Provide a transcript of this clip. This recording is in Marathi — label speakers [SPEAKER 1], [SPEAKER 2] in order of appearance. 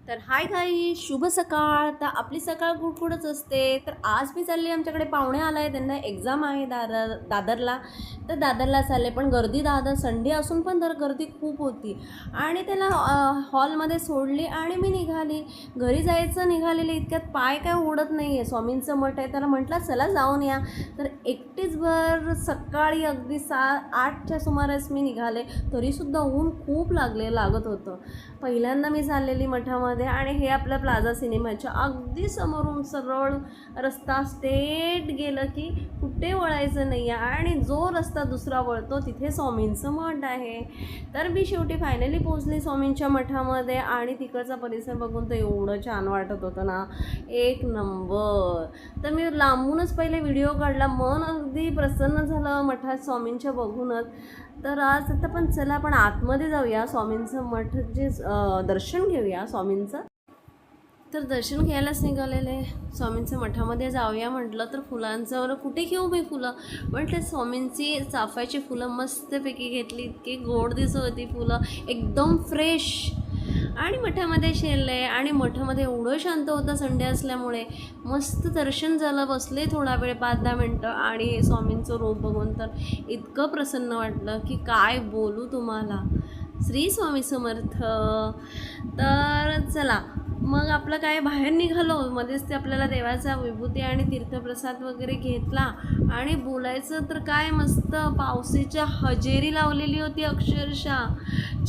[SPEAKER 1] तर हाय गाई, शुभ सकाळ. तर आपली सकाळ कुडकुडच असते. तर आज मी चालली, आमच्याकडे पाहुणे आला आहे, त्यांना एक्झाम आहे दादरला. तर दादरला चालले, पण गर्दी दादर संडे असून पण तर गर्दी खूप होती. आणि त्याला हॉलमध्ये सोडली आणि मी निघाली. घरी जायचं निघालेलं, इतक्यात पाय काय ओढत नाही आहे. स्वामींचं मठ आहे, त्याला म्हटलं चला जाऊन या. तर एकटीच भर सकाळी अगदी 8च्या सुमारास मी निघाले. तरीसुद्धा ऊन खूप लागत होतं. पहिल्यांदा मी चाललेली मठामध्ये, आणि हे आपल्या प्लाझा सिनेमाच्या अगदी समोरून सरळ रस्ता स्ट्रेट गेलं की कुठे वळायचं नाही आहे, आणि जो रस्ता दुसरा वळतो तिथे स्वामींचं मठ आहे. तर मी शेवटी फायनली पोचली स्वामींच्या मठामध्ये, आणि तिकडचा परिसर बघून तर एवढं छान वाटत होतं ना, एक नंबर. तर मी लांबूनच पहिले व्हिडिओ काढला, मन अगदी प्रसन्न झालं मठात स्वामींच्या बघूनच. तर आज आता पण चला आपण आतमध्ये जाऊया, स्वामींचं मठ जे दर्शन घेऊया स्वामींचं. तर दर्शन घ्यायलाच निघालेले, स्वामींच्या मठामध्ये जाऊया म्हटलं. तर फुलांचं कुठे घेऊ मी फुलं, म्हटलं स्वामींची चाफ्याची फुलं मस्तपैकी घेतली. इतकी गोड दिसत होती फुलं, एकदम फ्रेश. आणि मठामध्ये शिरले, आणि मठामध्ये एवढं शांत होतं संडे असल्यामुळे. मस्त दर्शन झालं, बसले थोडा वेळ 5-10 मिनटं, आणि स्वामींचं रूप बघून तर इतकं प्रसन्न वाटलं की काय बोलू तुम्हाला. श्री स्वामी समर्थ. तर चला मग आपलं काय, बाहेर निघालो. मध्येच ते आपल्याला देवाचा विभूती आणि तीर्थप्रसाद वगैरे घेतला. आणि बोलायचं तर काय, मस्त पावसाच्या हजेरी लावलेली होती अक्षरशः. छान